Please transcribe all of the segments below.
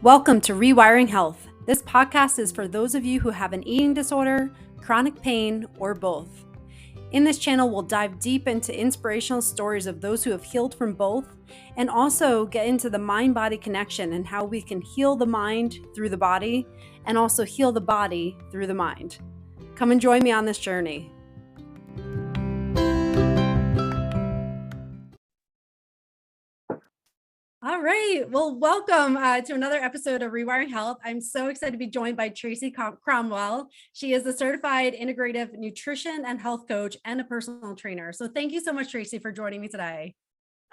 Welcome to Rewiring Health. This podcast is for those of you who have an eating disorder, chronic pain, or both. In this channel, we'll dive deep into inspirational stories of those who have healed from both, and also get into the mind-body connection and how we can heal the mind through the body, and also heal the body through the mind. Come and join me on this journey. All right. Well, welcome to another episode of Rewiring Health. I'm so excited to be joined by Tracy Cromwell. She is a certified integrative nutrition and health coach and a personal trainer. So thank you so much, Tracy, for joining me today.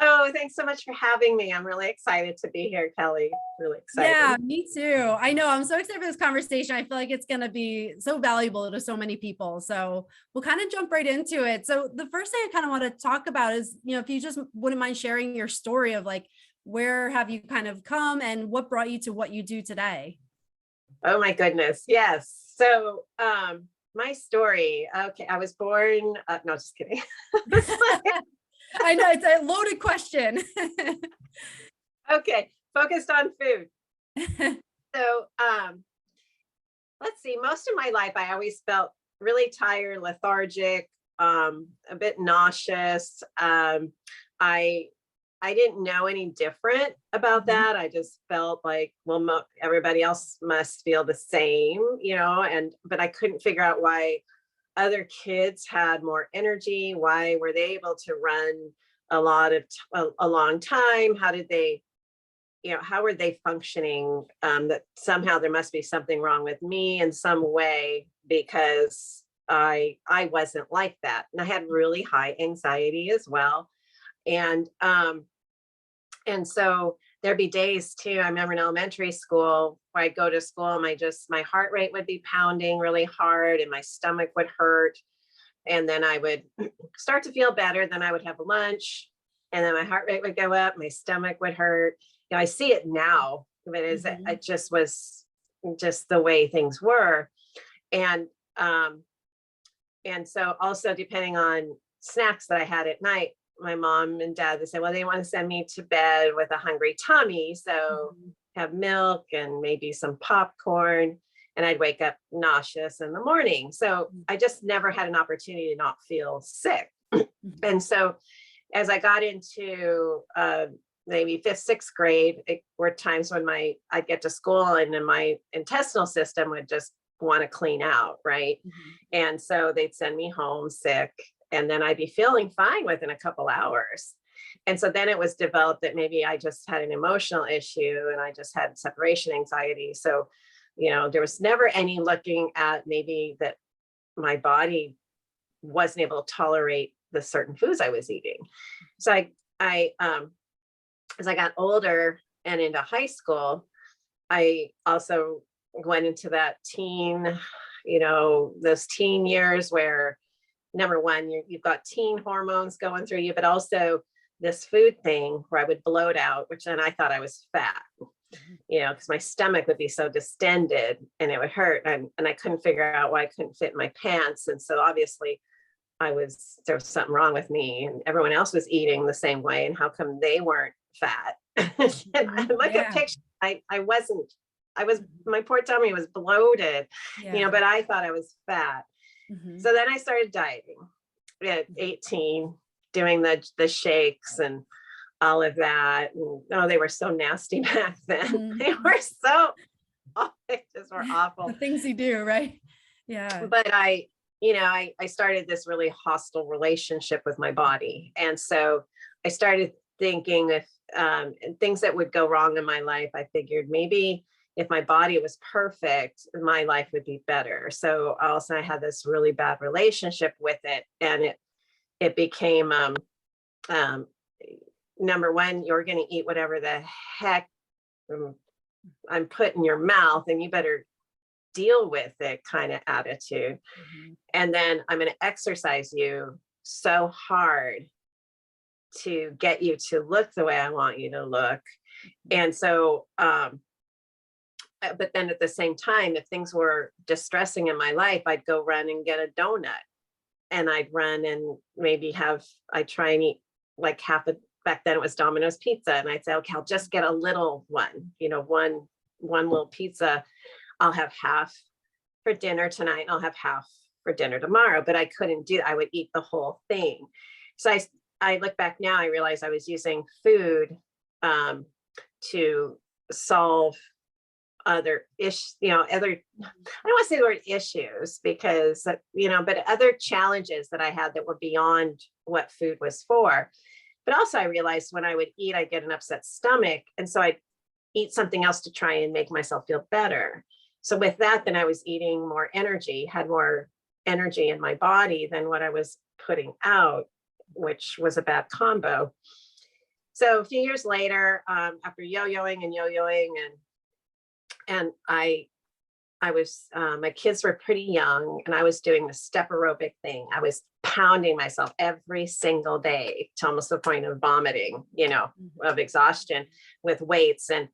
Oh, thanks so much for having me. I'm really excited to be here, Kelly. Really excited. Yeah, me too. I know. I'm so excited for this conversation. I feel like it's going to be so valuable to so many people. So we'll kind of jump right into it. So the first thing I kind of want to talk about is, if you just wouldn't mind sharing your story of like, where have you kind of come and what brought you to what you do today? Oh my goodness. Yes. So, my story. Okay. I was born, no, just kidding. I know it's a loaded question. Okay. Focused on food. So, let's see, most of my life, I always felt really tired, lethargic, a bit nauseous. I didn't know any different about that. I just felt like, well, everybody else must feel the same, but I couldn't figure out why other kids had more energy. Why were they able to run a long time? How did they, how were they functioning? That somehow there must be something wrong with me in some way, because I wasn't like that. And I had really high anxiety as well. And so there'd be days too. I remember in elementary school where I'd go to school and my heart rate would be pounding really hard and my stomach would hurt. And then I would start to feel better. Then I would have lunch and then my heart rate would go up. My stomach would hurt. I see it now, but it just was just the way things were. And so also depending on snacks that I had at night, my mom and dad, they said, well, they want to send me to bed with a hungry tummy. So have milk and maybe some popcorn, and I'd wake up nauseous in the morning. So I just never had an opportunity to not feel sick. And so as I got into maybe 5th, 6th grade, it were times when I'd get to school and then my intestinal system would just want to clean out. Right. And so they'd send me home sick. And then I'd be feeling fine within a couple hours. And so then it was developed that maybe I just had an emotional issue and I just had separation anxiety. So, there was never any looking at maybe that my body wasn't able to tolerate the certain foods I was eating. So I as I got older and into high school, I also went into that those teen years where, number one, you've got teen hormones going through you, but also this food thing where I would bloat out, which then I thought I was fat, because my stomach would be so distended and it would hurt. And I couldn't figure out why I couldn't fit in my pants. And so obviously there was something wrong with me, and everyone else was eating the same way. And how come they weren't fat? And I look at pictures, my poor tummy was bloated, but I thought I was fat. So then I started dieting at 18, doing the shakes and all of that. And they were so nasty back then. They were they just were awful. The things you do, right? Yeah. But I started this really hostile relationship with my body. And so I started thinking if things that would go wrong in my life, I figured maybe if my body was perfect, my life would be better. So also I had this really bad relationship with it. And it became, number one, you're going to eat whatever the heck I'm putting in your mouth and you better deal with it kind of attitude. And then I'm going to exercise you so hard to get you to look the way I want you to look. And so, but then at the same time, if things were distressing in my life, I'd go run and get a donut, and I'd run and maybe I'd try and eat like back then it was Domino's pizza. And I'd say, okay, I'll just get a little one, one one little pizza. I'll have half for dinner tonight. And I'll have half for dinner tomorrow, but I couldn't do, I would eat the whole thing. So I look back now, I realized I was using food to solve other issues, I don't want to say the word issues because, but other challenges that I had that were beyond what food was for. But also I realized when I would eat, I'd get an upset stomach. And so I'd eat something else to try and make myself feel better. So with that, then I was eating more energy, had more energy in my body than what I was putting out, which was a bad combo. So a few years later, after yo-yoing, and I was, my kids were pretty young, and I was doing the step aerobic thing. I was pounding myself every single day to almost the point of vomiting, of exhaustion with weights. And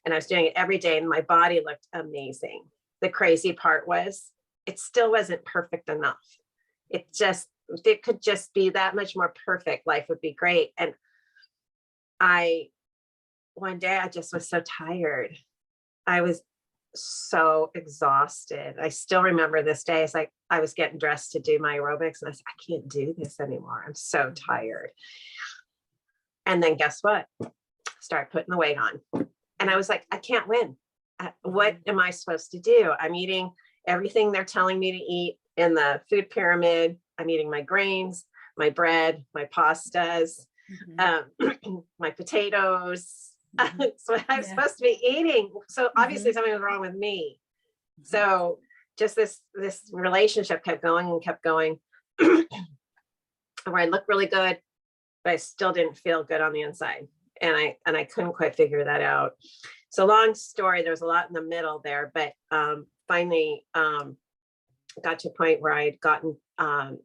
I was doing it every day, and my body looked amazing. The crazy part was it still wasn't perfect enough. It could just be that much more perfect. Life would be great. And one day I just was so tired. I was so exhausted. I still remember this day. It's like I was getting dressed to do my aerobics, and I said, I can't do this anymore. I'm so tired. And then guess what? Start putting the weight on. And I was like, I can't win. What am I supposed to do? I'm eating everything they're telling me to eat in the food pyramid. I'm eating my grains, my bread, my pastas, my potatoes. So I'm supposed to be eating. So obviously something was wrong with me. So just this relationship kept going and kept going, where I looked really good, but I still didn't feel good on the inside. And I couldn't quite figure that out. So long story, there was a lot in the middle there, but finally got to a point where I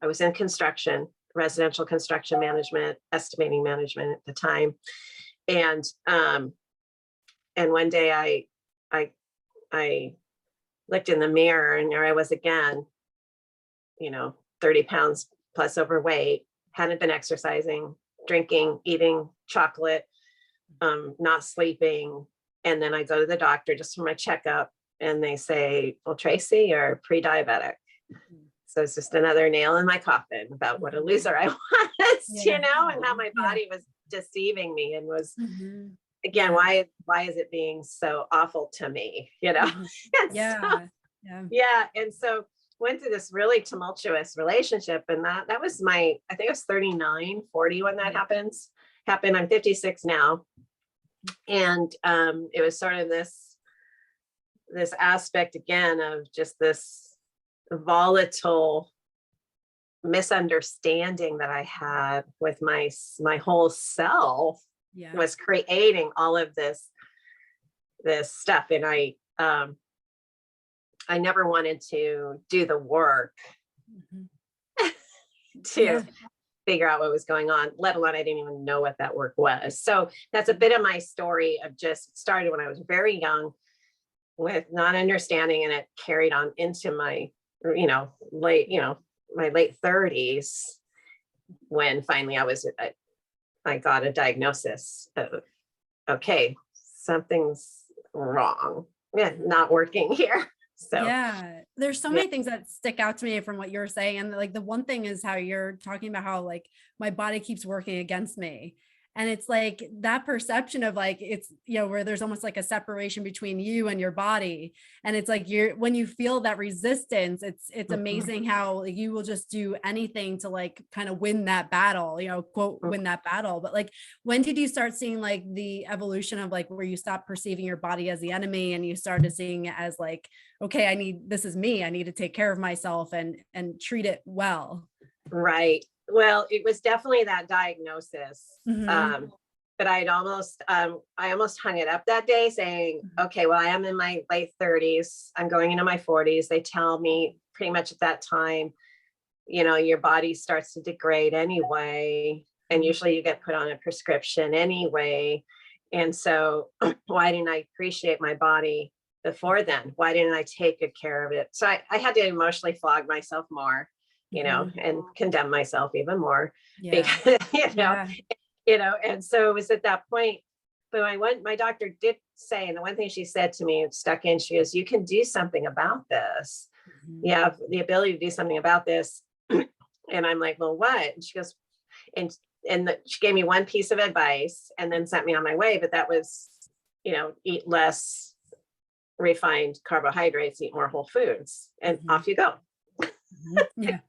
was in construction, residential construction management, estimating management at the time. And one day I looked in the mirror, and there I was again, 30 pounds plus overweight, hadn't been exercising, drinking, eating chocolate, not sleeping. And then I go to the doctor just for my checkup, and they say, well, Tracy, you're pre-diabetic. So it's just another nail in my coffin about what a loser I was, and how my body was deceiving me and was, again, why is it being so awful to me, And so went through this really tumultuous relationship, and that was I think I was 39, 40 when that happened. I'm 56 now. And it was sort of this aspect again of just this volatile misunderstanding that I had with my whole self was creating all of this stuff. And I never wanted to do the work to figure out what was going on, let alone I didn't even know what that work was. So that's a bit of my story of just started when I was very young with not understanding, and it carried on into my, my late 30s, when finally I got a diagnosis of, okay, something's wrong. Not working here. So there's so many things that stick out to me from what you're saying. And like the one thing is how you're talking about how like my body keeps working against me. And it's like that perception of like, it's, where there's almost like a separation between you and your body. And it's like when you feel that resistance, it's amazing how you will just do anything to like kind of win that battle, quote, win that battle. But like, when did you start seeing like the evolution of like where you stop perceiving your body as the enemy and you started seeing it as like, okay, this is me. I need to take care of myself and treat it well. Right. Well, it was definitely that diagnosis. But I almost hung it up that day saying, okay, well, I am in my late 30s. I'm going into my 40s. They tell me pretty much at that time, your body starts to degrade anyway. And usually you get put on a prescription anyway. And so why didn't I appreciate my body before then? Why didn't I take good care of it? So I had to emotionally flog myself more, and condemn myself even more, because, and so it was at that point but my doctor did say, and the one thing she said to me, it stuck in, she goes, you can do something about this. You have the ability to do something about this. And I'm like, well, what? And she goes, she gave me one piece of advice and then sent me on my way. But that was, eat less refined carbohydrates, eat more whole foods, and off you go. Yeah.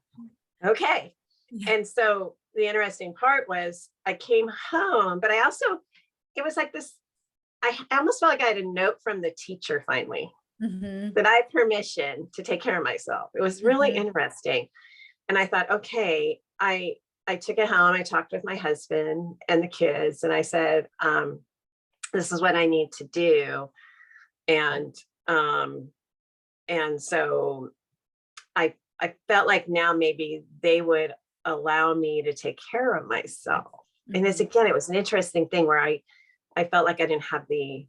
Okay. Yeah. And so the interesting part was I came home, but it was like this, I almost felt like I had a note from the teacher finally that I had permission to take care of myself. It was really interesting. And I thought, okay, I took it home. I talked with my husband and the kids, and I said, this is what I need to do. And so I felt like now maybe they would allow me to take care of myself. And it was an interesting thing where I felt like I didn't have the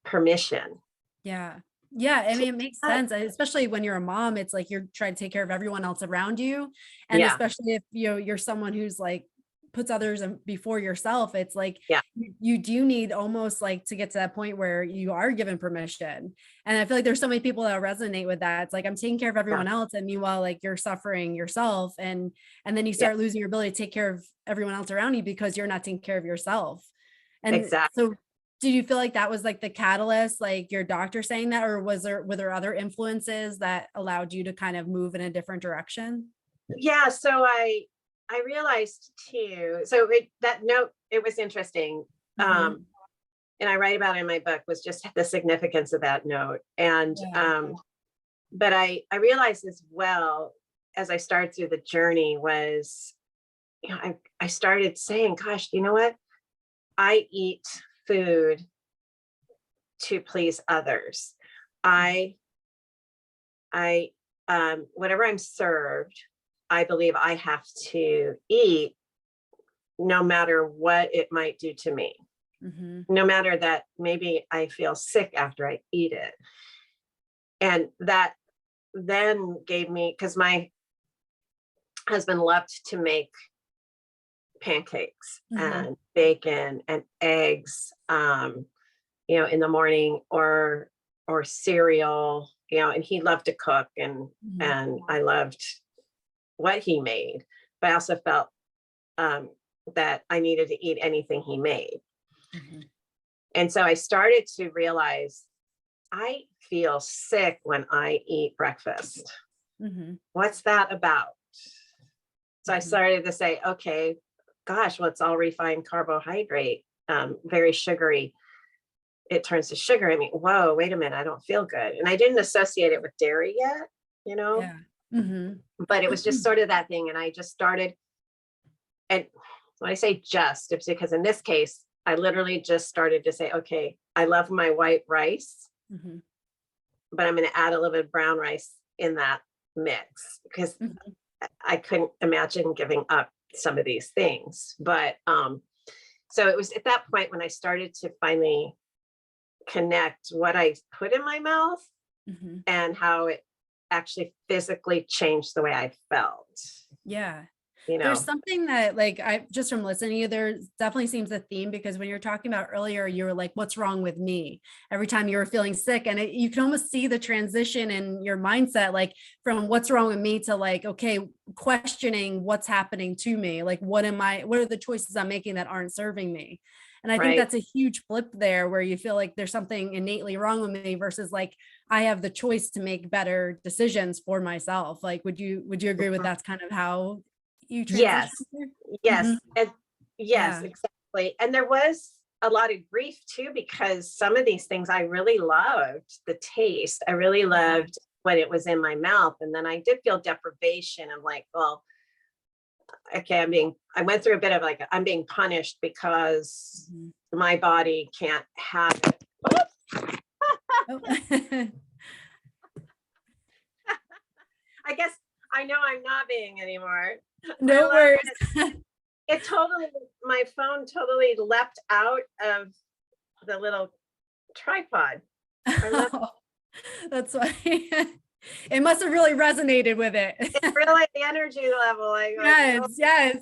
permission. Yeah. Yeah. I mean, it makes sense, especially when you're a mom. It's like you're trying to take care of everyone else around you. And especially if you're someone who's like puts others before yourself, it's like you do need almost like to get to that point where you are given permission. And I feel like there's so many people that resonate with that. It's like, I'm taking care of everyone else, and meanwhile, like you're suffering yourself, and then you start losing your ability to take care of everyone else around you because you're not taking care of yourself. And so did you feel like that was like the catalyst, like your doctor saying that, or were there other influences that allowed you to kind of move in a different direction? Yeah. So I realized too, that note, it was interesting. And I write about it in my book, was just the significance of that note. And, but I realized as well, as I started through the journey, was, I started saying, gosh, you know what? I eat food to please others. Whatever I'm served, I believe I have to eat no matter what it might do to me. No matter that maybe I feel sick after I eat it. And that then gave me, because my husband loved to make pancakes and bacon and eggs, in the morning, or cereal, and he loved to cook, and I loved what he made, but I also felt that I needed to eat anything he made. And so I started to realize I feel sick when I eat breakfast. What's that about? So I started to say, okay, gosh, well, it's all refined carbohydrate, very sugary. It turns to sugar. I mean, whoa, wait a minute, I don't feel good. And I didn't associate it with dairy yet, but it was just sort of that thing. And I just started, and when I say just, it's because in this case, I literally just started to say, okay, I love my white rice, but I'm going to add a little bit of brown rice in that mix, because I couldn't imagine giving up some of these things. But so it was at that point when I started to finally connect what I put in my mouth and how it actually physically changed the way I felt. Yeah. There's something that, like, I just from listening to you, there definitely seems a theme, because when you're talking about earlier, you were like, what's wrong with me? Every time you were feeling sick, and you can almost see the transition in your mindset, like from what's wrong with me to like, okay, questioning what's happening to me. Like, what are the choices I'm making that aren't serving me? And I think that's a huge flip there, where you feel like there's something innately wrong with me versus like, I have the choice to make better decisions for myself. Like, would you agree with that's kind of how you transitioned? Yes. And yes, exactly. And there was a lot of grief too, because some of these things I really loved the taste. I really loved when it was in my mouth. And then I did feel deprivation. I'm like, well, okay, I went through a bit of like, I'm being punished because my body can't have it. I guess I know I'm not being anymore. No worries. My phone totally leapt out of the little tripod. That's why it must have really resonated with it. It's really the energy level. Yes.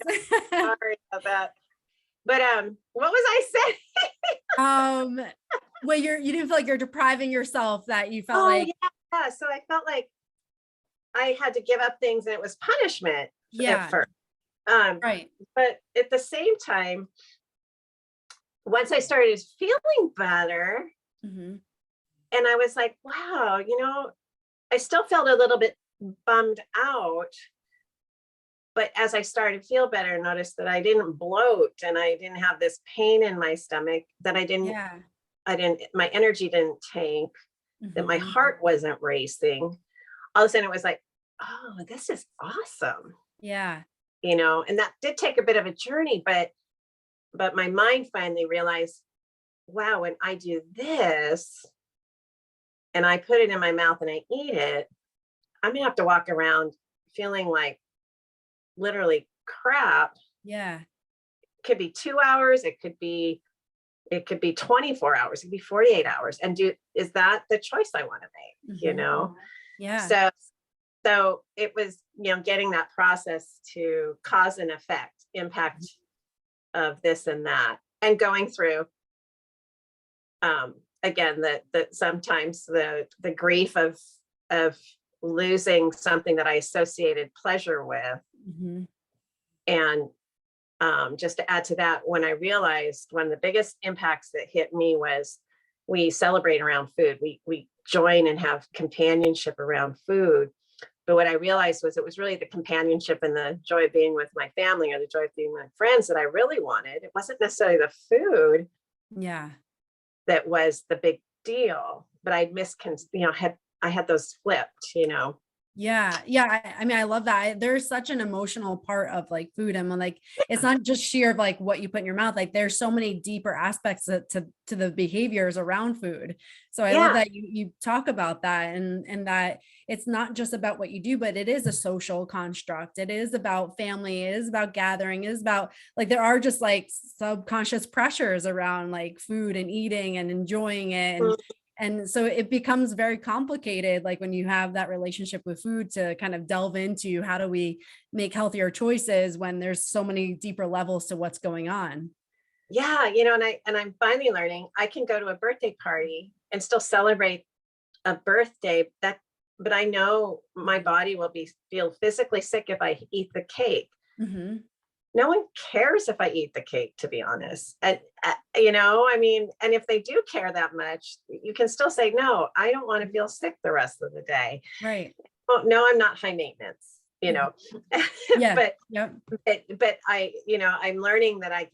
Sorry about that. But what was I saying? Well, you didn't feel like you're depriving yourself, that you felt Oh like, yeah. So I felt like I had to give up things and it was punishment at yeah, first. right. But at the same time, once I started feeling better, Mm-hmm. and I was like, wow, I still felt a little bit bummed out. But as I started to feel better, I noticed that I didn't bloat and I didn't have this pain in my stomach, that Yeah. my energy didn't tank, that my Mm-hmm. heart wasn't racing. All of a sudden it was like, oh, this is awesome. Yeah. And that did take a bit of a journey, but my mind finally realized, wow, when I do this and I put it in my mouth and I eat it, I'm gonna have to walk around feeling like literally crap. Yeah. It could be 2 hours, it could be 24 hours, it could be 48 hours. And is that the choice I want to make? Mm-hmm. Yeah. So it was, getting that process to cause and effect, impact of this and that, and going through again that sometimes the grief of losing something that I associated pleasure with. Mm-hmm. And just to add to that, when I realized one of the biggest impacts that hit me was we celebrate around food. We join and have companionship around food. But what I realized was it was really the companionship and the joy of being with my family or the joy of being with my friends that I really wanted. It wasn't necessarily the food Yeah. that was the big deal, but I had those flipped. Yeah. Yeah. I mean, I love that. There's such an emotional part of like food. And when like, it's not just sheer of like what you put in your mouth. Like there's so many deeper aspects to the behaviors around food. So I love Yeah. that you talk about that, and that it's not just about what you do, but it is a social construct. It is about family. It is about gathering. It is about like, there are just like subconscious pressures around like food and eating and enjoying it. And so it becomes very complicated, like when you have that relationship with food, to kind of delve into how do we make healthier choices when there's so many deeper levels to what's going on. Yeah, and I'm finally learning I can go to a birthday party and still celebrate a birthday, but I know my body will feel physically sick if I eat the cake. Mm-hmm. No one cares if I eat the cake, to be honest. And I mean, and if they do care that much, you can still say, no, I don't want to feel sick the rest of the day. Right. Well, no, I'm not high maintenance, Mhm. Yeah. but Yep. but I'm learning that I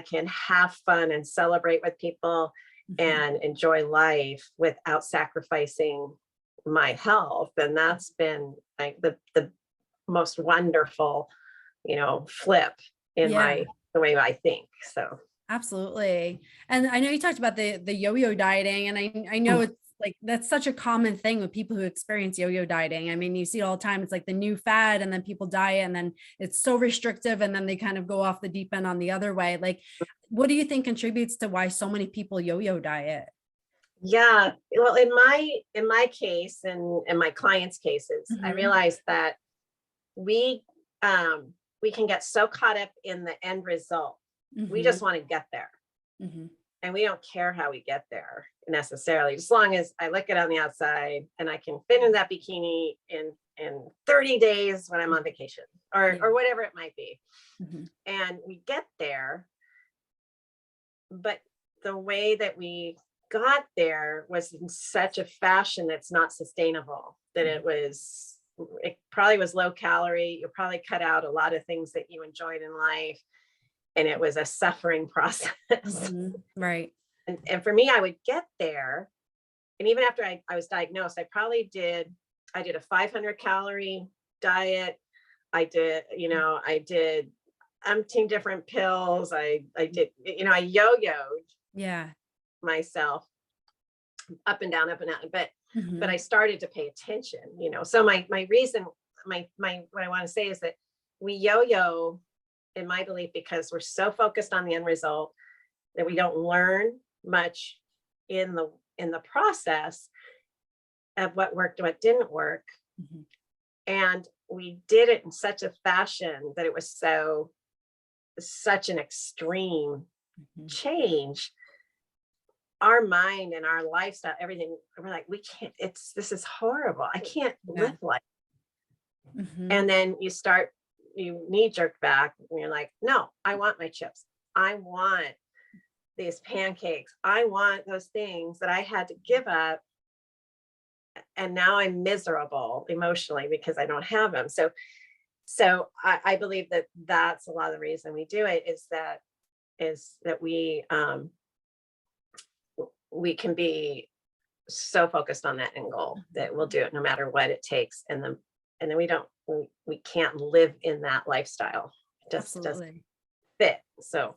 can have fun and celebrate with people Mhm. and enjoy life without sacrificing my health. And that's been like the most wonderful, flip in Yeah. the way I think. So Absolutely. And I know you talked about the yo-yo dieting, and I know it's like that's such a common thing with people who experience yo-yo dieting. I mean, you see it all the time. It's like the new fad, and then people diet and then it's so restrictive and then they kind of go off the deep end on the other way. Like, what do you think contributes to why so many people yo-yo diet? yeah, well, in my case and in my clients' cases, I Mm-hmm. realized that we we can get so caught up in the end result. We Mm-hmm. just want to get there. Mm-hmm. And we don't care how we get there necessarily, as long as I look it on the outside and I can fit in that bikini in 30 days when I'm on vacation Yeah. or whatever it might be. Mm-hmm. And we get there, but the way that we got there was in such a fashion that's not sustainable, that it probably was low calorie. You probably cut out a lot of things that you enjoyed in life. And it was a suffering process. Mm-hmm. Right. And for me, I would get there. And even after I was diagnosed, I did a 500 calorie diet. I did umpteen different pills. I did, I yo-yoed Yeah. myself up and down, but Mm-hmm. I started to pay attention. So my reason, my what I want to say is that we yo-yo, in my belief, because we're so focused on the end result that we don't learn much in the process of what worked, what didn't work. Mm-hmm. And we did it in such a fashion that it was so such an extreme change, our mind and our lifestyle, everything, we're like, we can't, this is horrible. I can't live like. And then you knee jerk back and you're like, no, I want my chips. I want these pancakes. I want those things that I had to give up. And now I'm miserable emotionally because I don't have them. So I believe that that's a lot of the reason we do it, is that we can be so focused on that end goal that we'll do it no matter what it takes. And then we can't live in that lifestyle. It just doesn't fit. So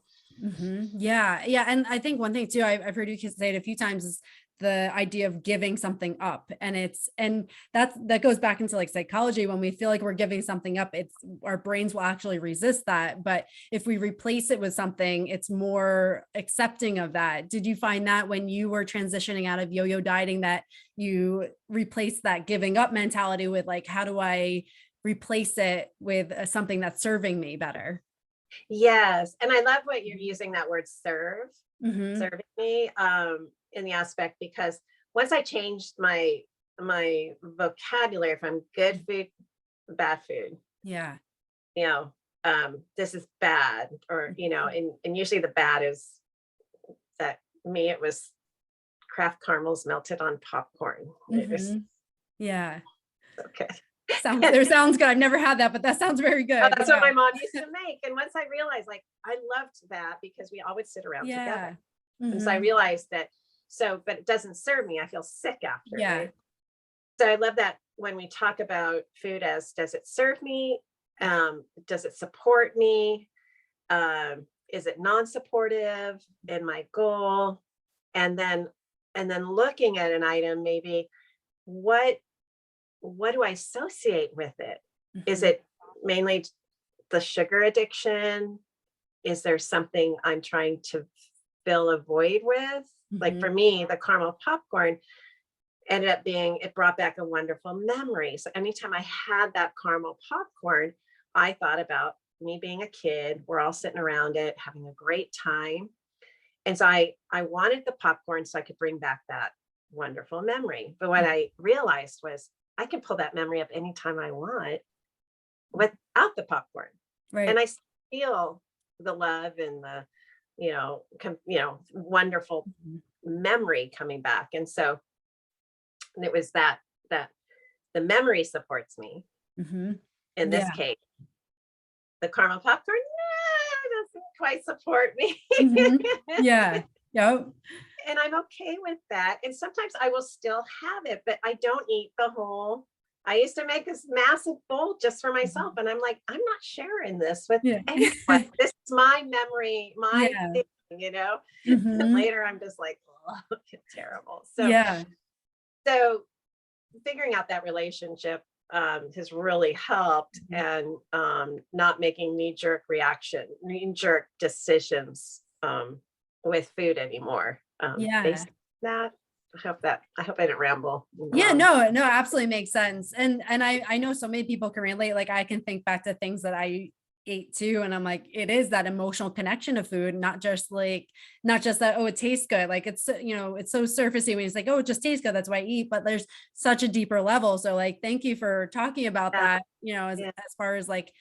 yeah. And I think one thing too, I've heard you say it a few times, is the idea of giving something up. And that goes back into like psychology. When we feel like we're giving something up, our brains will actually resist that. But if we replace it with something, it's more accepting of that. Did you find that when you were transitioning out of yo-yo dieting, that you replaced that giving up mentality with like, how do I replace it with something that's serving me better? Yes. And I love what you're using, that word serving me, in the aspect, because once I changed my vocabulary from good food, bad food, this is bad, or, and usually the bad is that it was Kraft caramels melted on popcorn. It was okay. Sounds good. I've never had that, but that sounds very good. That's what my mom used to make. And once I realized, like, I loved that because we all would sit around together. And so I realized that, but it doesn't serve me. I feel sick after. Right? So I love that when we talk about food as, does it serve me? Does it support me? Is it non-supportive in my goal? And then looking at an item, maybe what do I associate with it? Is it mainly the sugar addiction? Is there something I'm trying to fill a void with? Like for me, the caramel popcorn ended up it brought back a wonderful memory. So anytime I had that caramel popcorn, I thought about me being a kid. We're all sitting around it, having a great time. And so I wanted the popcorn so I could bring back that wonderful memory. But what I realized was I can pull that memory up anytime I want without the popcorn. Right. And I feel the love and the, wonderful memory coming back. And so it was that the memory supports me. In this case, the caramel popcorn doesn't quite support me. Yeah. Yep. And I'm okay with that. And sometimes I will still have it, but I don't eat the whole. I used to make this massive bowl just for myself. And I'm like, I'm not sharing this with anyone. This is my memory, my thing, And later I'm just like, oh, it's terrible. So figuring out that relationship has really helped, and not making knee-jerk decisions with food anymore. Based on that, I hope I didn't ramble. No, absolutely makes sense. And I know so many people can relate. Like I can think back to things that I ate too, and I'm like, it is that emotional connection to food, not just that, oh, it tastes good. Like it's so surfacey when it's like, oh, it just tastes good, that's why I eat. But there's such a deeper level. So like, thank you for talking about that. As far as like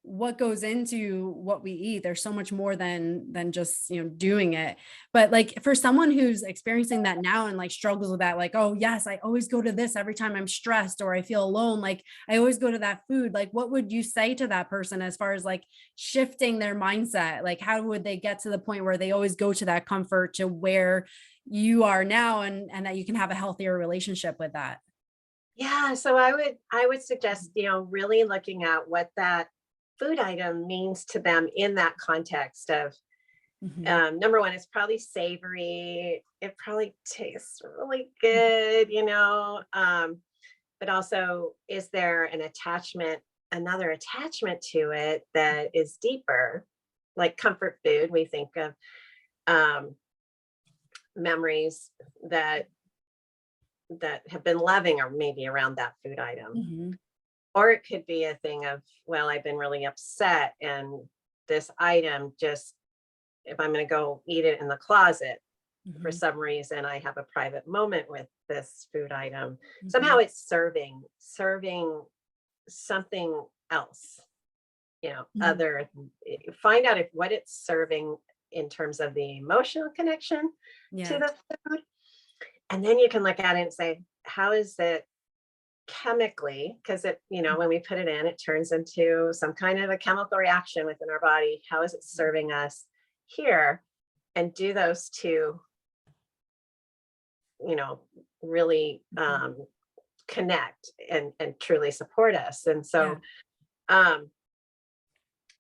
what goes into what we eat, there's so much more than just doing it. But like for someone who's experiencing that now and like struggles with that, like, oh yes, I always go to this every time I'm stressed or I feel alone, like I always go to that food, like what would you say to that person as far as like shifting their mindset? Like how would they get to the point where they always go to that comfort, to where you are now, and that you can have a healthier relationship with that? So I would suggest really looking at what that food item means to them in that context of number one, it's probably savory. It probably tastes really good, but also, is there another attachment to it that is deeper? Like comfort food, we think of memories that have been loving, or maybe around that food item. Or it could be a thing of, well, I've been really upset, and this item, just if I'm going to go eat it in the closet, for Mhm. some reason, I have a private moment with this food item. Mhm. Somehow it's serving something else, Mhm. other, find out if what it's serving in terms of the emotional connection to Yeah. the food. And then you can look at it and say, how is it chemically? Because when we put it in, it turns into some kind of a chemical reaction within our body. How is it serving us here? And do those two, really Mhm. connect and truly support us. And Yeah. so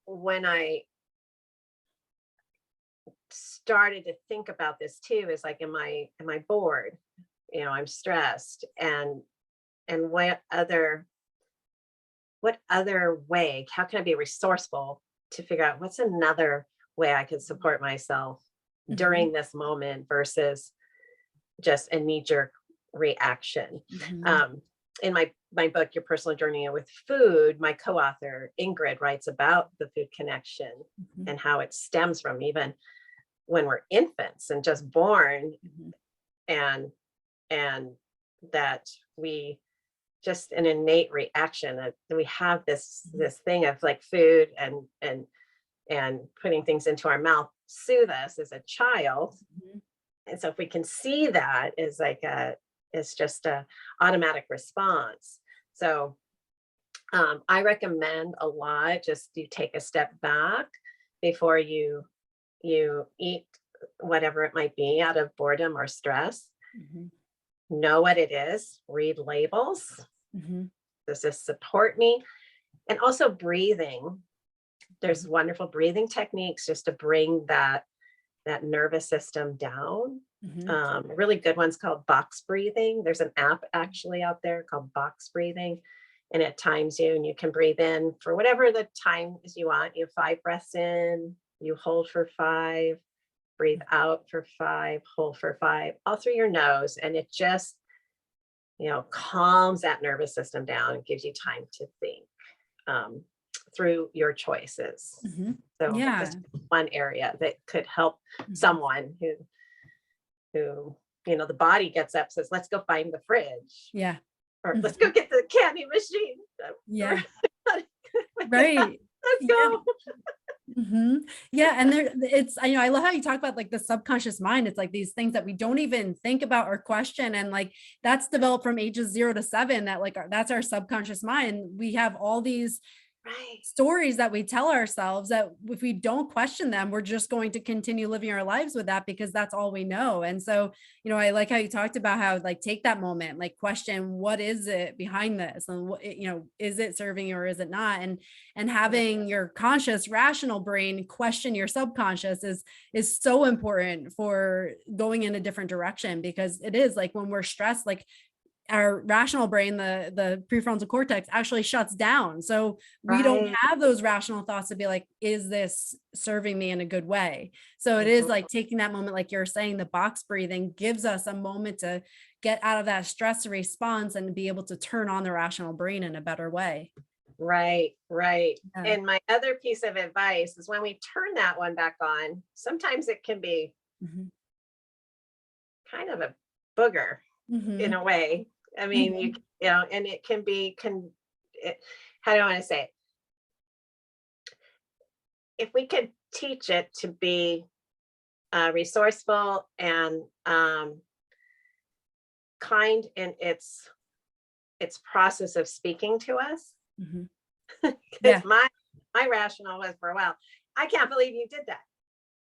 when I started to think about this too, is like, am I bored? I'm stressed. And what other way, how can I be resourceful to figure out what's another way I could support myself Mhm. during this moment versus just a knee-jerk reaction. Mhm. Um, in my book, Your Personal Journey with Food, my co-author Ingrid writes about the food connection Mhm. and how it stems from even when we're infants and just born, Mhm. and and that we just an innate reaction that we have Mhm. this thing of like food and putting things into our mouth soothe us as a child. Mhm. And so if we can see that as like it's just a automatic response. So I recommend a lot, just you take a step back before you eat whatever it might be out of boredom or stress. Mhm. Know what it is, read labels. Mhm. Does this support me? And also breathing. There's Mhm. wonderful breathing techniques just to bring that nervous system down. Mhm. Really good ones called box breathing. There's an app actually out there called box breathing, and it times you, and you can breathe in for whatever the time is you want. You have 5 breaths in, you hold for 5, breathe out for 5, hold for 5, all through your nose, and it just calms that nervous system down and gives you time to think um, through your choices. Mhm. So Yeah. just one area that could help Mhm. someone who the body gets up, says, let's go find the fridge, Yeah. or let's go Mhm. get the candy machine. Yeah. Yeah, Right. let's Yeah. go. Yeah, and it's I love how you talk about like the subconscious mind. It's like these things that we don't even think about or question, and like that's developed from ages 0 to 7. That like that's our subconscious mind. We have all these Right. stories that we tell ourselves that if we don't question them, we're just going to continue living our lives with that because that's all we know. And so, I like how you talked about how like take that moment, like question what is it behind this, and what is it serving you or is it not? And having your conscious, rational brain question your subconscious is so important for going in a different direction because it is like when we're stressed, like our rational brain, the prefrontal cortex actually shuts down. So we don't Right. have those rational thoughts to be like, is this serving me in a good way? So it is Mhm. like taking that moment, like you're saying, the box breathing gives us a moment to get out of that stress response and be able to turn on the rational brain in a better way. Right, right. Yeah. And my other piece of advice is when we turn that one back on, sometimes it can be Mhm. kind of a booger in Mhm. a way. I mean, Mhm. and it can be, how do I want to say it? If we could teach it to be resourceful and kind in its process of speaking to us, Mhm. because Yeah. my rationale was for a while, I can't believe you did that.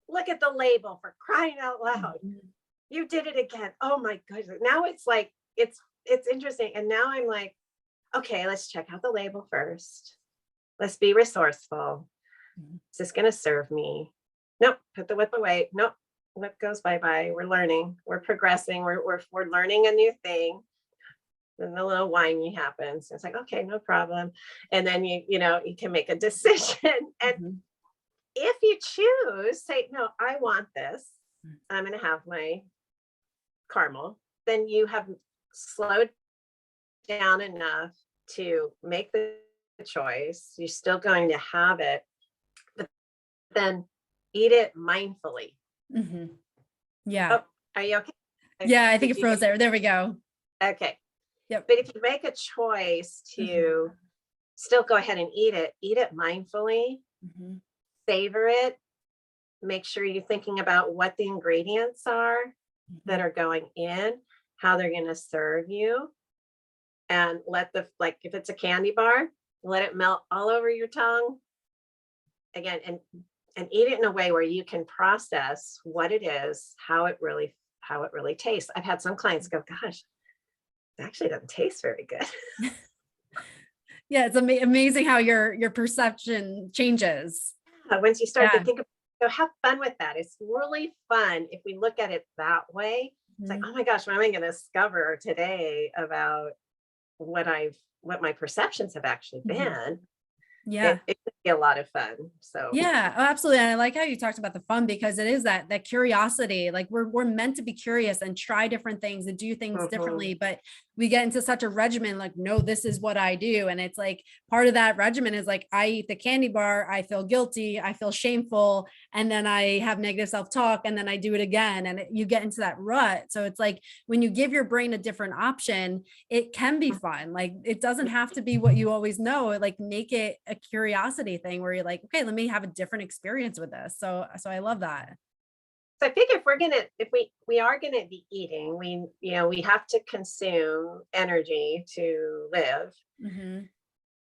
Look at the label, for crying out loud. Mhm. You did it again. Oh my goodness. Now it's like it's interesting. And now I'm like, okay, let's check out the label first. Let's be resourceful. Mhm. Is this gonna serve me? Nope, put the whip away. Nope. Whip goes bye-bye. We're learning, we're progressing, we're learning a new thing. Then the little whiny happens. It's like, okay, no problem. And then you can make a decision. And Mhm. if you choose, say, no, I want this. I'm gonna have my caramel, then you have slowed down enough to make the choice. You're still going to have it, but then eat it mindfully. Mm-hmm. Yeah. Oh, are you okay? Yeah, I think Did it you froze get, there. There we go. okay. Yep. But if you make a choice to still go ahead and eat it mindfully, Mm-hmm. savor it, make sure you're thinking about what the ingredients are that are going in, how they're going to serve you, and let the, like, if it's a candy bar, let it melt all over your tongue again, and eat it in a way where you can process what it is, how it really tastes. I've had some clients go, gosh, it actually doesn't taste very good. Yeah, it's amazing how your perception changes. Once you start to Yeah. think about, so have fun with that. It's really fun if we look at it that way. It's like, Mhm. oh my gosh, what am I going to discover today about what my perceptions have actually Mhm. been? Yeah. It could be a lot of fun. So Yeah, oh, absolutely. And I like how you talked about the fun, because it is that curiosity. Like we're meant to be curious and try different things and do things mhm. differently, but we get into such a regimen, like, no, this is what I do. And it's like part of that regimen is like, I eat the candy bar, I feel guilty, I feel shameful, and then I have negative self-talk, and then I do it again. And you get into that rut. So it's like when you give your brain a different option, it can be fun. Like it doesn't have to be what you always know. Like make it a curiosity thing where you're like, okay, let me have a different experience with this. So I love that. So I figure if we are gonna be eating, we have to consume energy to live. Hmm.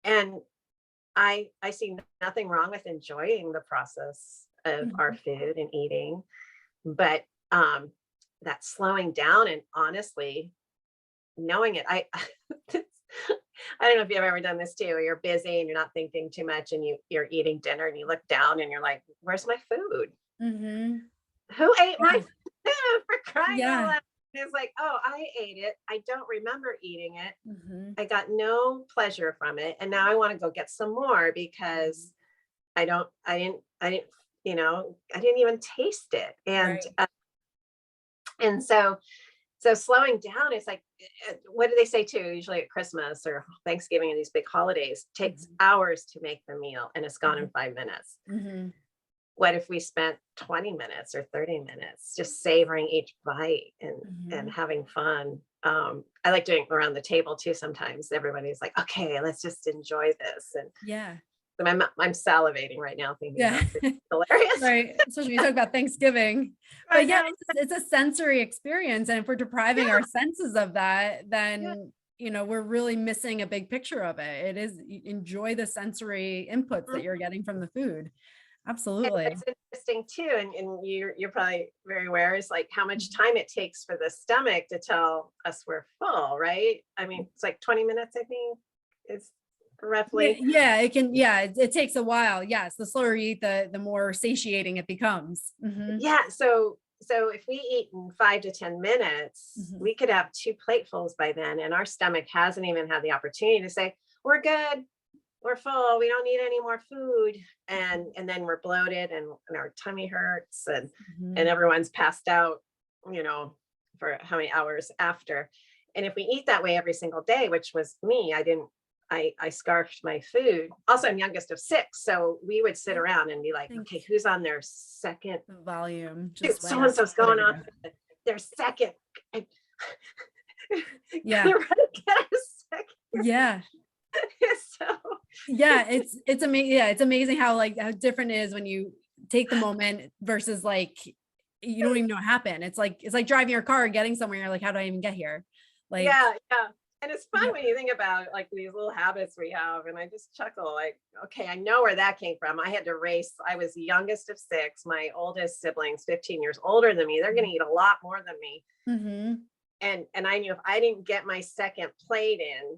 And I see nothing wrong with enjoying the process of our Hmm. food and eating, but that slowing down and honestly knowing it. I don't know if you've ever done this too. You're busy and you're not thinking too much, and you're eating dinner and you look down and you're like, "Where's my food? Hmm. Who ate my Yeah. food for crying out Yeah. loud?" And it's like, "Oh, I ate it. I don't remember eating it. Hmm. I got no pleasure from it, and now I want to go get some more because I didn't even taste it." Right. And so slowing down is like, what do they say too? Usually at Christmas or Thanksgiving and these big holidays, takes hours to make the meal and it's gone in 5 minutes. Hmm. What if we spent 20 minutes or 30 minutes just savoring each bite and Hmm. having fun? I like doing it around the table too. Sometimes everybody's like, okay, let's just enjoy this. And Yeah. so I'm salivating right now thinking Yeah. about food. It's hilarious. Right. Especially when you talk about Thanksgiving. I But yeah, know. it's a sensory experience. And if we're depriving Yeah, our senses of that, yeah. then we're really missing a big picture of it. It is enjoy the sensory inputs that you're getting from the food. And Absolutely. what's interesting too, and you're probably very aware, is like how much time it takes for the stomach to tell us we're full, right? I mean, it's like 20 minutes, I think, is Yeah, roughly. yeah, it can. Yeah, it takes a while. Yes, the slower you eat, the more satiating it becomes. Hmm. Yeah. So if we eat in 5 to 10 minutes, Hmm. we could have two platefuls by then, and our stomach hasn't even had the opportunity to say, we're good, we're full, we don't need any more food. And then we're bloated and our tummy hurts and Hmm. everyone's passed out, you know, for how many hours after. And if we eat that way every single day, which was me, I scarfed my food. Also, I'm youngest of six, so we would sit I around and be like, think okay, who's on their second? the volume Dude, just went so and up. so's But there going we on go. their second. Yeah, They're ready to get a second. yeah, So yeah. It's amazing. Yeah, it's amazing how how different it is when you take the moment versus like you don't even know what happened. It's like driving your car and getting somewhere. You're like, how do I even get here? Like, yeah, yeah. And it's fun yeah. when you think about like these little habits we have. And I just chuckle, like, okay, I know where that came from. I had to race. I was the youngest of six. My oldest siblings, 15 years older than me, they're going to eat a lot more than me. Hmm. And I knew if I didn't get my second plate in,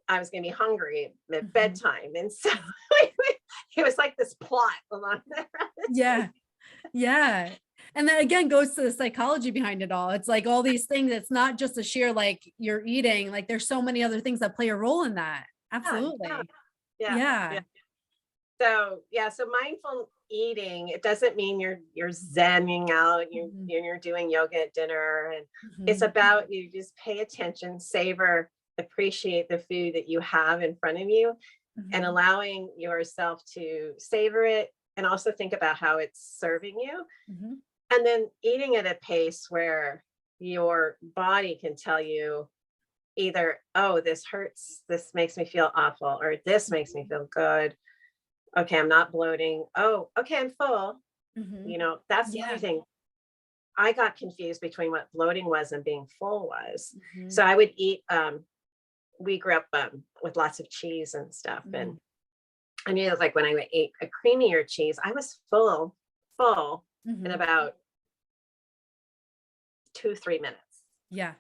I was going to be hungry at Hmm. bedtime. And so it was like this plot along the Yeah, yeah. And that again goes to the psychology behind it all. It's like all these things. It's not just a sheer like you're eating. Like there's so many other things that play a role in that. yeah, yeah, Absolutely. yeah, yeah. Yeah. So yeah, so mindful eating, it doesn't mean you're zenning out, Mhm. you're doing yoga at dinner, and it's Mhm. about you just pay attention, savor, appreciate the food that you have in front of you, and Mhm. allowing yourself to savor it, and also think about how it's serving you. Mhm. And then eating at a pace where your body can tell you either, oh, this hurts, this makes me feel awful, or this makes me feel good. Okay, I'm not bloating. Oh, okay, I'm full. Mhm. That's the other Yeah. thing. I got confused between what bloating was and being full was. So Mhm. I would eat, we grew up with lots of cheese and stuff. And Mhm. I knew it was like when I would eat a creamier cheese, I was full in Mhm. about 2, 3 minutes. Yeah.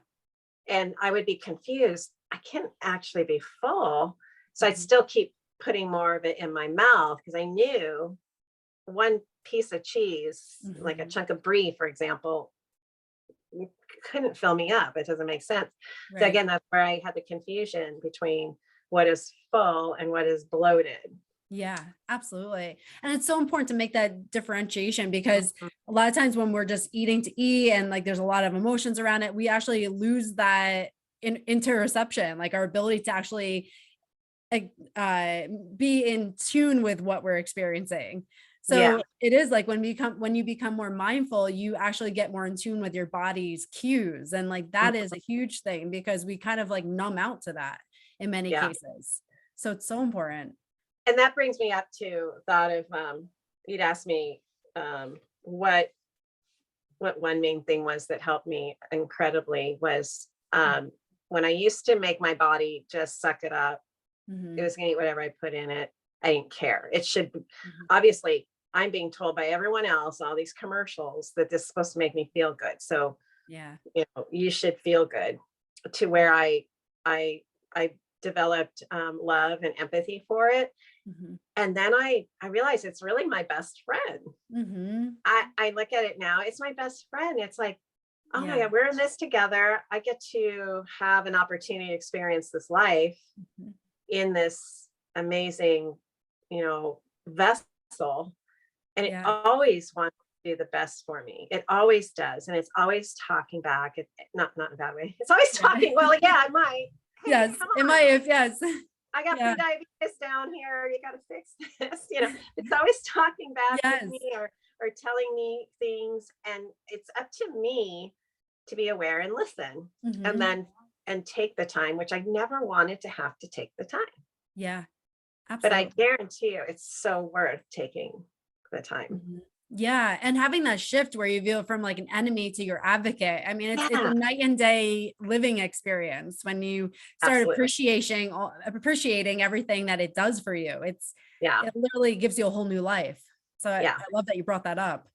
And I would be confused. I can't actually be full. So I'd Mhm. still keep putting more of it in my mouth because I knew one piece of cheese, like a Mhm. chunk of brie, for example, couldn't fill me up. It doesn't make sense. So Right. again, that's where I had the confusion between what is full and what is bloated. Yeah, absolutely. And it's so important to make that differentiation because Mhm. a lot of times when we're just eating to eat and like there's a lot of emotions around it, we actually lose that interoception, like our ability to actually like, be in tune with what we're experiencing. Yeah. So it is like when you become more mindful, you actually get more in tune with your body's cues. And like that is Mhm. a huge thing because we kind of like numb out to that in many Yeah. cases. So it's so important. And that brings me up to thought of you'd asked me what one main thing was that helped me incredibly was when I used to make my body just suck it up. It Mhm. was gonna eat whatever I put in it. I didn't care. It should Mhm. obviously I'm being told by everyone else, all these commercials, that this is supposed to make me feel good. So, Yeah. you should feel good, to where I I developed love and empathy for it. Mhm. And then I realized it's really my best friend. Mhm. I look at it now, it's my best friend. It's like, oh my Yeah. God, we're in this together. I get to have an opportunity to experience this life Mhm. in this amazing, vessel. And it Yeah. always wants to do the best for me. It always does. And it's always talking back. Not in a bad way. It's always Yeah. talking. Well, yeah, I might. Hey, Yes, come it might on. if yes. I got Yeah. pre-diabetes down here. You got to fix this. It's always talking back with Yes. me, or telling me things. And it's up to me to be aware and listen, and Mhm. then and take the time, which I never wanted to have to take the time. Yeah, But I absolutely. guarantee you it's so worth taking the time. Mhm. Yeah, and having that shift where you feel from like an enemy to your advocate. I mean, it's a Yeah, night and day living experience when you start absolutely. appreciating everything that it does for you. Yeah. It literally gives you a whole new life. So I Yeah. love that you brought that up.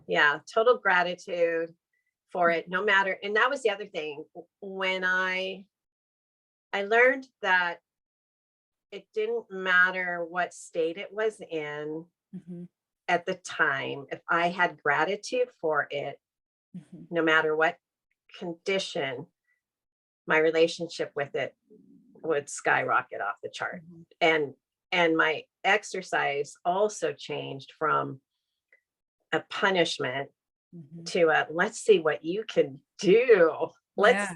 Yeah. Total gratitude for it, Mhm. no matter. And that was the other thing. When I learned that it didn't matter what state it was in Mhm. at the time, if I had gratitude for it, Mhm. no matter what condition, my relationship with it would skyrocket off the chart. Mhm. And my exercise also changed from a punishment Mhm. to a let's see what you can do. Yeah. Let's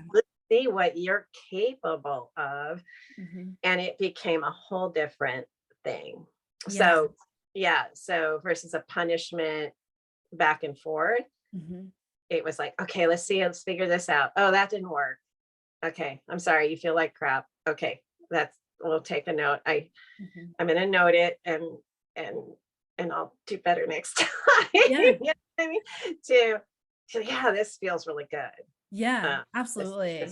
see what you're capable of. Mhm. And it became a whole different thing. Yeah. So yeah, so versus a punishment back and forth, Mhm. it was like, okay, let's figure this out. Oh, that didn't work. Okay, I'm sorry, you feel like crap. Okay, that's we'll take a note. Mhm. I'm gonna note it, and and I'll do better next time. Yeah. You know what I mean? Yeah, this feels really good. Yeah, This absolutely.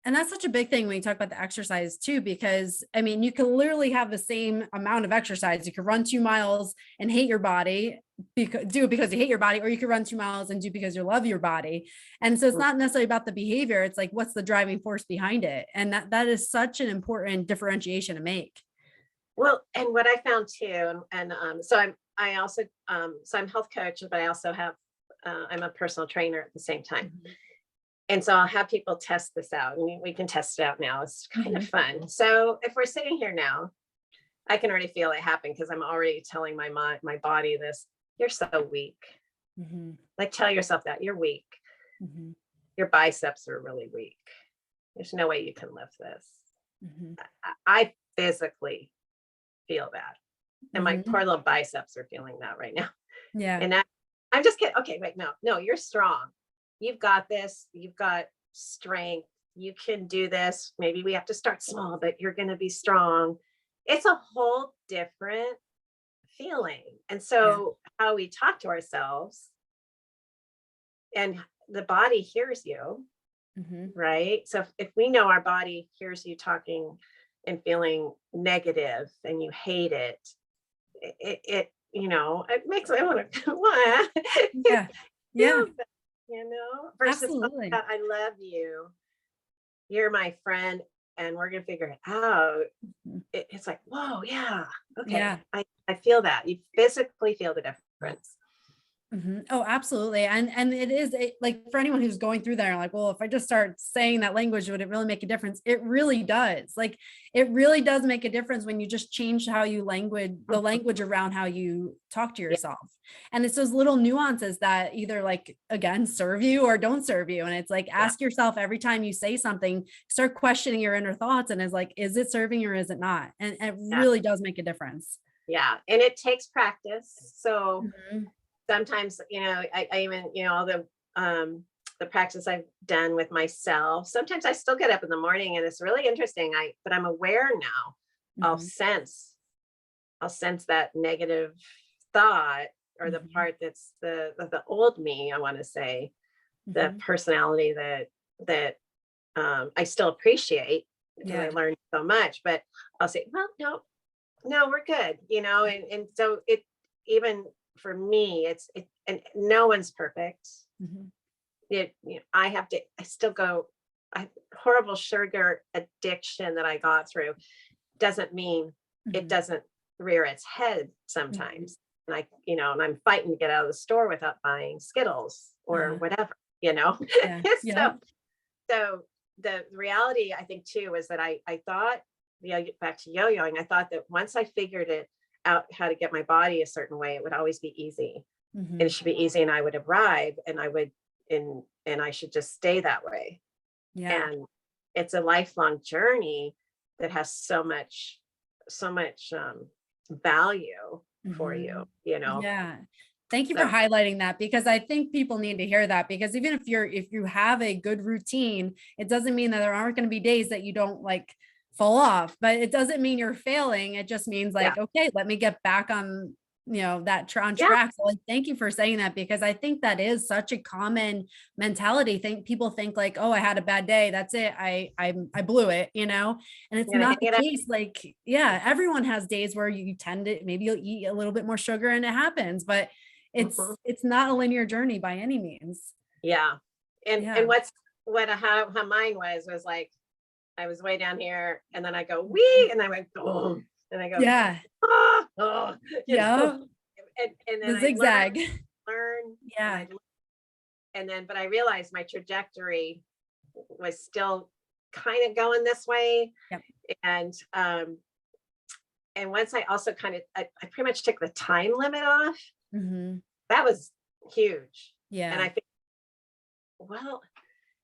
And that's such a big thing when you talk about the exercise too, because I mean, you can literally have the same amount of exercise. You could run 2 miles and hate your body, do it because you hate your body, or you could run 2 miles and do it because you love your body. And so it's not necessarily about the behavior. It's like, what's the driving force behind it? And that is such an important differentiation to make. Well, and what I found too, and so I also so I'm health coach, but I also have I'm a personal trainer at the same time. Mhm. And so I'll have people test this out, and we can test it out now. It's kind of Mhm. fun. So if we're sitting here now, I can already feel it happen because I'm already telling my body this. You're so weak. Mhm. Like tell yourself that you're weak. Mhm. Your biceps are really weak. There's no way you can lift this. Mhm. I physically feel that. And my poor little biceps are feeling that right now. Yeah. And I'm just kidding. Okay, wait, no, you're strong. You've got this. You've got strength. You can do this. Maybe we have to start small, but you're going to be strong. It's a whole different feeling. And so how we talk to ourselves, and the body hears you, right? So if we know our body hears you talking and feeling negative and you hate it, it it makes me want to Yeah. Yeah. versus Absolutely. I love you, you're my friend, and we're gonna figure it out. It's like, whoa, yeah, okay, Yeah. I feel that. You physically feel the difference. Oh, absolutely. And it is like for anyone who's going through there, like, well, if I just start saying that language, would it really make a difference? It really does. Like, it really does make a difference when you just change how you the language around how you talk to yourself. And it's those little nuances that either, like, again, serve you or don't serve you. And it's like, ask yourself every time you say something, start questioning your inner thoughts. And is like, is it serving you or is it not? And it really does make a difference. Yeah. And it takes practice. So sometimes, I even, all the practice I've done with myself, sometimes I still get up in the morning and it's really interesting. But I'm aware now. I'll sense that negative thought, or the part that's the old me, I want to say, the personality that I still appreciate because I learned so much, but I'll say, well, no, we're good. And so it, even for me, and no one's perfect. I still go, horrible sugar addiction that I got through doesn't mean it doesn't rear its head sometimes. And and I'm fighting to get out of the store without buying Skittles or whatever, So the reality, I think too, is that I thought, back to yo-yoing, I thought that once I figured it out how to get my body a certain way, it would always be easy. And it should be easy, and I would arrive, and I should just stay that way. And it's a lifelong journey that has so much value for you. Thank you for highlighting that, because I think people need to hear that, because even if you have a good routine, it doesn't mean that there aren't going to be days that you don't, like, fall off, but it doesn't mean you're failing. It just means, like, okay, let me get back on, that on track. So, like, thank you for saying that, because I think that is such a common mentality. People think, like, oh, I had a bad day, that's it, I blew it, and it's not the case. Like, everyone has days where you tend to, maybe you'll eat a little bit more sugar and it happens, but it's not a linear journey by any means. And how mine was like, I was way down here, and then I go wee, and I went boom, and I go and then the zigzag. learn and then, but I realized my trajectory was still kind of going this way. And once I also I pretty much took the time limit off. That was huge. And I think, well,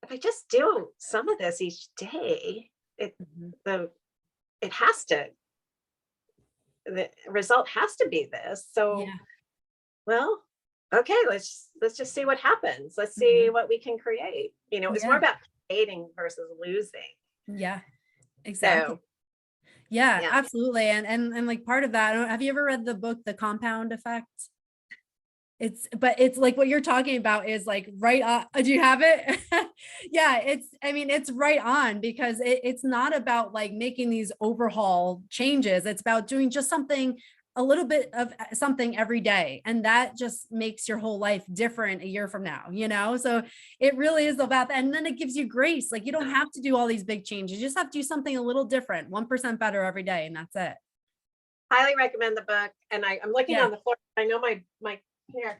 if I just do some of this each day, the result has to be this. So, well, okay, let's just see what happens. Let's see what we can create. It's more about creating versus losing. Exactly. So, absolutely. And like, part of that, have you ever read the book, The Compound Effect? It's like what you're talking about is, like, right on. Do you have it? It's right on, because it's not about, like, making these overhaul changes. It's about doing just something, a little bit of something every day. And that just makes your whole life different a year from now, So it really is about that. And then it gives you grace. Like, you don't have to do all these big changes. You just have to do something a little different, 1% better every day. And that's it. Highly recommend the book. And I'm looking on the floor. I know my here.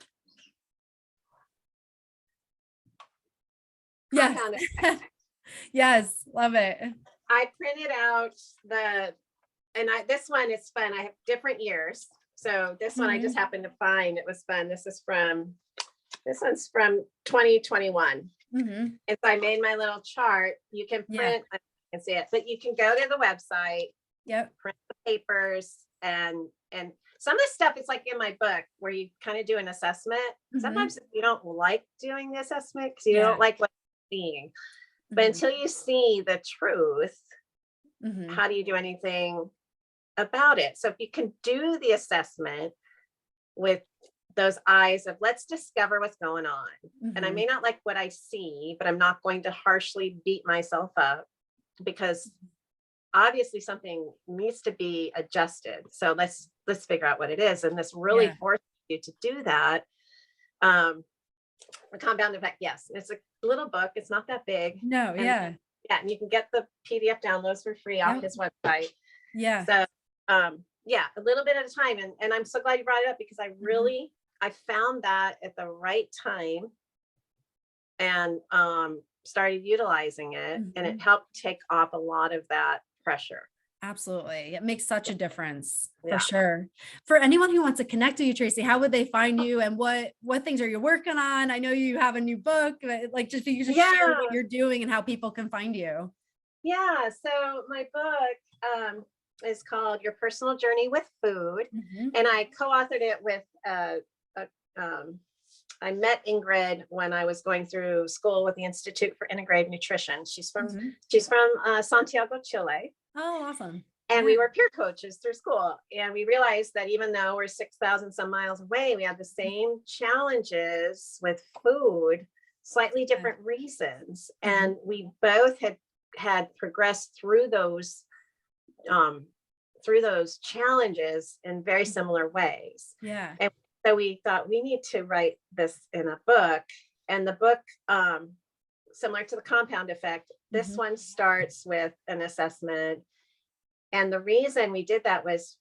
Yes, love it. I printed out this one is fun. I have different years. So this one I just happened to find. It was fun. This one's from 2021. And so I made my little chart. You can print, I can see it, but you can go to the website, print the papers, and And some of the stuff is like in my book where you kind of do an assessment. Sometimes you don't like doing the assessment because you don't like what you're seeing. But until you see the truth, how do you do anything about it? So if you can do the assessment with those eyes of let's discover what's going on. And I may not like what I see, but I'm not going to harshly beat myself up because obviously something needs to be adjusted. So let's figure out what it is. And this really forces you to do that. The compound effect, yes, it's a little book. It's not that big. No, and and you can get the PDF downloads for free off his website. So a little bit at a time. And I'm so glad you brought it up because I really I found that at the right time and started utilizing it, and it helped take off a lot of that pressure. Absolutely. It makes such a difference for sure. For anyone who wants to connect with you, Tracy, how would they find you and what things are you working on? I know you have a new book, like just you just share what you're doing and how people can find you. Yeah. So my book is called Your Personal Journey with Food. And I co-authored it with I met Ingrid when I was going through school with the Institute for Integrative Nutrition. She's from Santiago, Chile. Oh, awesome. And we were peer coaches through school. And we realized that even though we're 6,000 some miles away, we had the same challenges with food, slightly different reasons. And we both had progressed through those challenges in very similar ways. And so we thought we need to write this in a book. And the book, similar to the compound effect, this one starts with an assessment. And the reason we did that was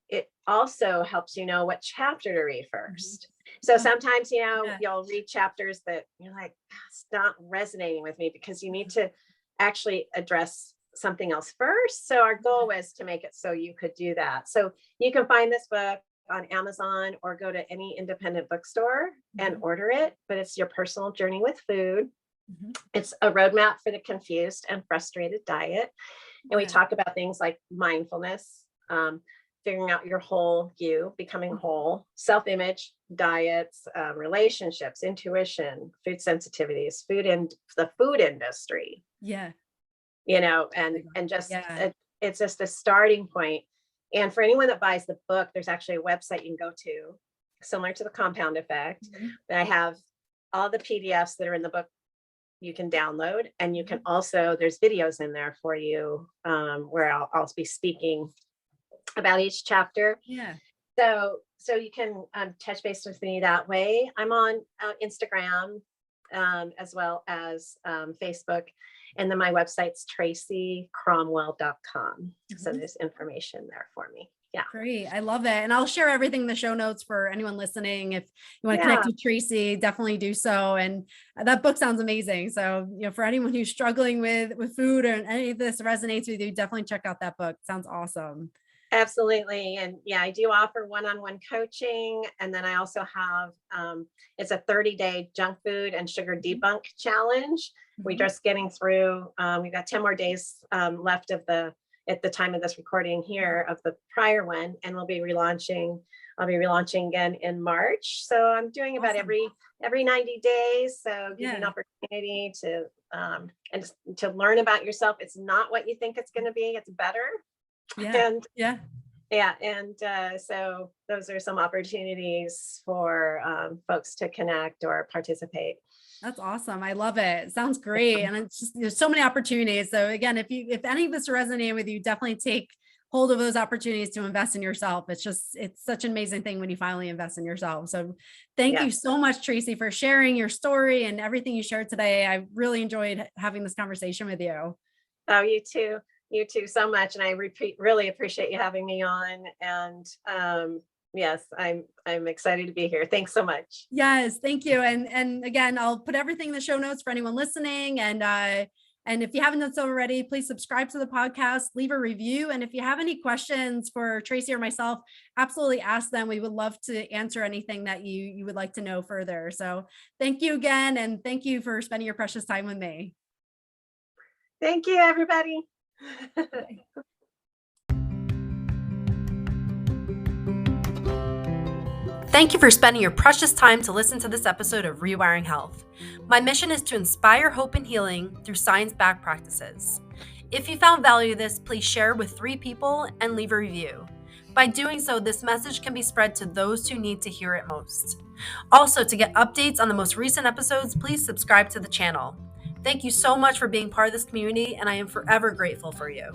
it also helps you know what chapter to read first. So sometimes, you'll read chapters that you're like, it's not resonating with me because you need to actually address something else first. So our goal was to make it so you could do that. So you can find this book on Amazon or go to any independent bookstore and order it, but it's Your Personal Journey with Food. It's a roadmap for the confused and frustrated diet. And we talk about things like mindfulness, figuring out your whole you, becoming whole, self-image, diets, relationships, intuition, food sensitivities, the food industry. And just it's just a starting point. And for anyone that buys the book, there's actually a website you can go to, similar to the compound effect. But I have all the PDFs that are in the book you can download, and you can also, there's videos in there for you where I'll be speaking about each chapter. So you can touch base with me that way. I'm on Instagram as well as Facebook. And then my website's tracycromwell.com. So there's information there for me. Great. I love it. And I'll share everything in the show notes for anyone listening. If you want to connect with Tracy, definitely do so. And that book sounds amazing. So, for anyone who's struggling with food or any of this resonates with you, definitely check out that book. Sounds awesome. Absolutely. And I do offer one-on-one coaching. And then I also have, it's a 30-day junk food and sugar debunk challenge. We're just getting through, we've got 10 more days left at the time of this recording here of the prior one. And I'll be relaunching again in March. So I'm doing about every 90 days. So give you an opportunity to, and to learn about yourself. It's not what you think it's going to be. It's better. So those are some opportunities for folks to connect or participate. That's awesome. I love it. It sounds great. And it's just, there's so many opportunities. So again, if any of this resonated with you, definitely take hold of those opportunities to invest in yourself. It's such an amazing thing when you finally invest in yourself. So thank you so much, Tracy, for sharing your story and everything you shared today. I really enjoyed having this conversation with you. Oh, you too. You too so much. And I really appreciate you having me on. And yes, I'm excited to be here. Thanks so much. Yes, thank you. And again, I'll put everything in the show notes for anyone listening. And if you haven't done so already, please subscribe to the podcast, leave a review. And if you have any questions for Tracy or myself, absolutely ask them. We would love to answer anything that you would like to know further. So thank you again. And thank you for spending your precious time with me. Thank you, everybody. Thank you for spending your precious time to listen to this episode of Rewiring Health. My mission is to inspire hope and healing through science-backed practices. If you found value in this, please share with 3 people and leave a review. By doing so, this message can be spread to those who need to hear it most. Also, to get updates on the most recent episodes, please subscribe to the channel. Thank you so much for being part of this community, and I am forever grateful for you.